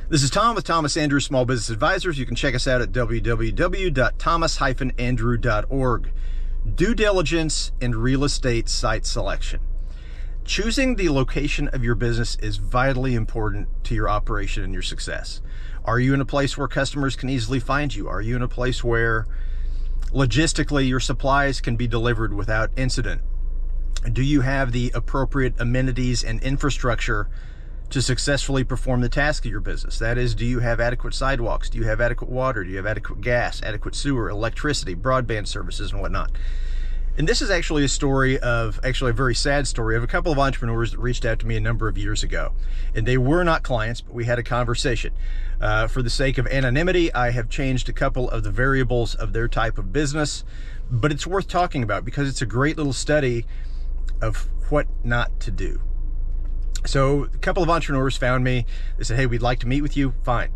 This is Tom with Thomas Andrews Small Business Advisors. You can check us out at www.thomas-andrew.org. Due diligence and real estate site selection. Choosing the location of your business is vitally important to your operation and your success. Are you in a place where customers can easily find you? Are you in a place where logistically your supplies can be delivered without incident? Do you have the appropriate amenities and infrastructure to successfully perform the task of your business? That is, do you have adequate sidewalks? Do you have adequate water? Do you have adequate gas, adequate sewer, electricity, broadband services, and whatnot? And this is actually a story of, actually a very sad story of a couple of entrepreneurs that reached out to me a number of years ago. And they were not clients, but we had a conversation. For the sake of anonymity, I have changed a couple of the variables of their type of business, but it's worth talking about because it's a great little study of what not to do. So a couple of entrepreneurs found me. They said, hey, we'd like to meet with you. Fine.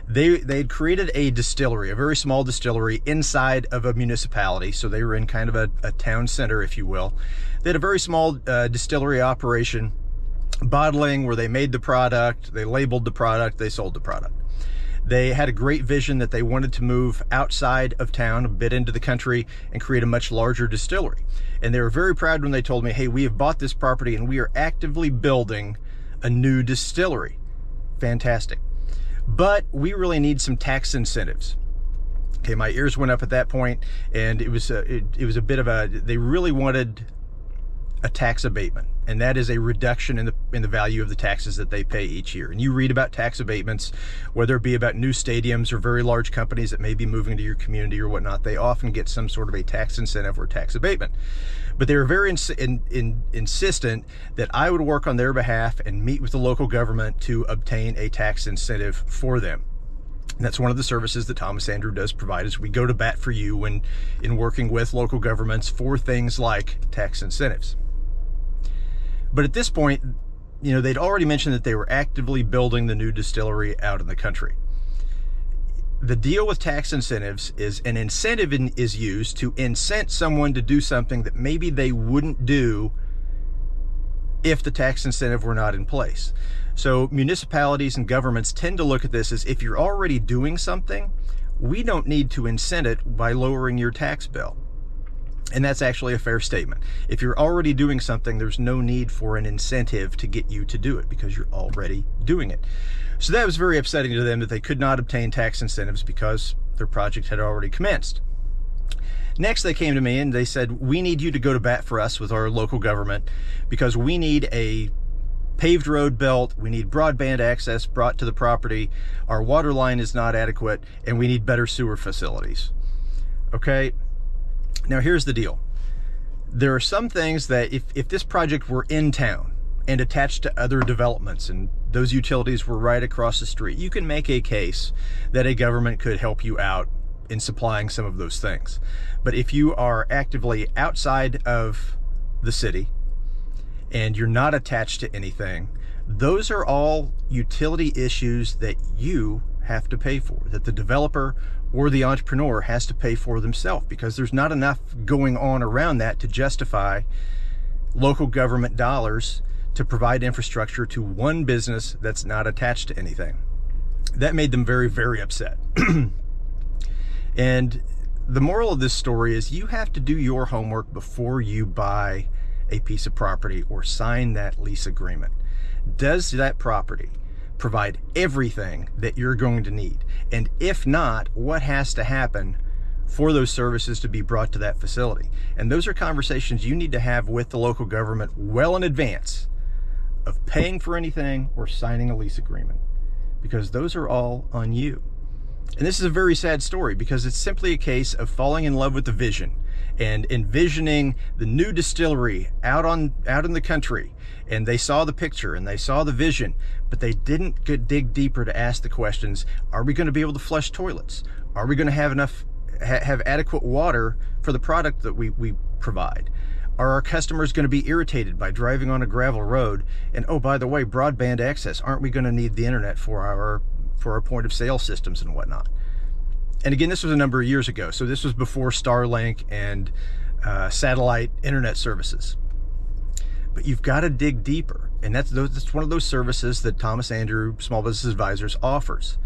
They'd created a distillery, a very small distillery inside of a municipality. So they were in kind of a town center, if you will. They had a very small distillery operation, bottling, where they made the product, they labeled the product, they sold the product. They had a great vision that they wanted to move outside of town, a bit into the country, and create a much larger distillery. And they were very proud when they told me, hey, we have bought this property and we are actively building a new distillery. Fantastic. But we really need some tax incentives. Okay, my ears went up at that point, and it was a bit of a, they really wanted a tax abatement, and that is a reduction in the value of the taxes that they pay each year. And you read about tax abatements, whether it be about new stadiums or very large companies that may be moving to your community or whatnot, they often get some sort of a tax incentive or tax abatement. But they were very insistent that I would work on their behalf and meet with the local government to obtain a tax incentive for them. And that's one of the services that Thomas Andrew does provide, is we go to bat for you when in working with local governments for things like tax incentives. But at this point, you know, they'd already mentioned that they were actively building the new distillery out in the country. The deal with tax incentives is an incentive is used to incent someone to do something that maybe they wouldn't do if the tax incentive were not in place. So municipalities and governments tend to look at this as, if you're already doing something, we don't need to incent it by lowering your tax bill. And that's actually a fair statement. If you're already doing something, there's no need for an incentive to get you to do it because you're already doing it. So that was very upsetting to them that they could not obtain tax incentives because their project had already commenced. Next, they came to me and they said, we need you to go to bat for us with our local government because we need a paved road built, we need broadband access brought to the property, our water line is not adequate, and we need better sewer facilities. Okay? Now here's the deal. There are some things that if this project were in town and attached to other developments and those utilities were right across the street, you can make a case that a government could help you out in supplying some of those things. But if you are actively outside of the city and you're not attached to anything, those are all utility issues that you have to pay for, that the developer or the entrepreneur has to pay for themselves, because there's not enough going on around that to justify local government dollars to provide infrastructure to one business that's not attached to anything. That made them very, very upset. And the moral of this story is you have to do your homework before you buy a piece of property or sign that lease agreement. Does that property provide everything that you're going to need? And if not, what has to happen for those services to be brought to that facility? And those are conversations you need to have with the local government well in advance of paying for anything or signing a lease agreement, because those are all on you. And this is a very sad story because it's simply a case of falling in love with the vision and envisioning the new distillery out in the country. And they saw the picture and they saw the vision, but they didn't dig deeper to ask the questions. Are we going to be able to flush toilets? Are we going to have have adequate water for the product that we provide? Are our customers going to be irritated by driving on a gravel road? And oh, by the way, broadband access. Aren't we going to need the internet for our point of sale systems and whatnot? And again, this was a number of years ago. So this was before Starlink and satellite internet services. But you've got to dig deeper. And that's one of those services that Thomas Andrew Small Business Advisors offers.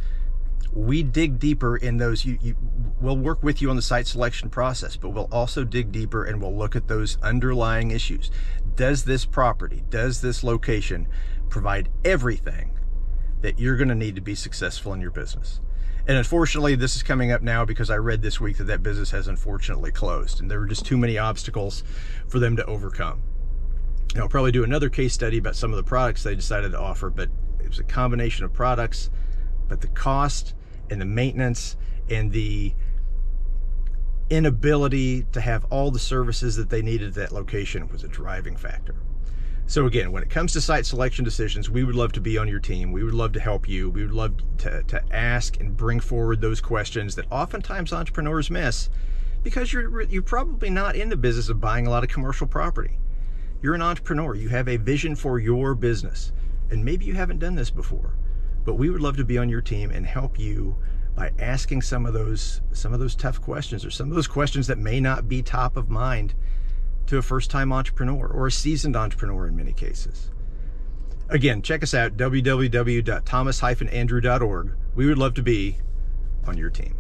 We dig deeper in those. We'll work with you on the site selection process, but we'll also dig deeper and we'll look at those underlying issues. Does this property, does this location provide everything that you're going to need to be successful in your business? And unfortunately, this is coming up now because I read this week that business has unfortunately closed, and there were just too many obstacles for them to overcome. And I'll probably do another case study about some of the products they decided to offer, but it was a combination of products, but the cost and the maintenance and the inability to have all the services that they needed at that location was a driving factor. So again, when it comes to site selection decisions, we would love to be on your team. We would love to help you. We would love to ask and bring forward those questions that oftentimes entrepreneurs miss because you're probably not in the business of buying a lot of commercial property. You're an entrepreneur. You have a vision for your business, and maybe you haven't done this before, but we would love to be on your team and help you by asking some of those tough questions, or some of those questions that may not be top of mind to a first-time entrepreneur or a seasoned entrepreneur in many cases. Again, check us out, www.thomas-andrew.org. We would love to be on your team.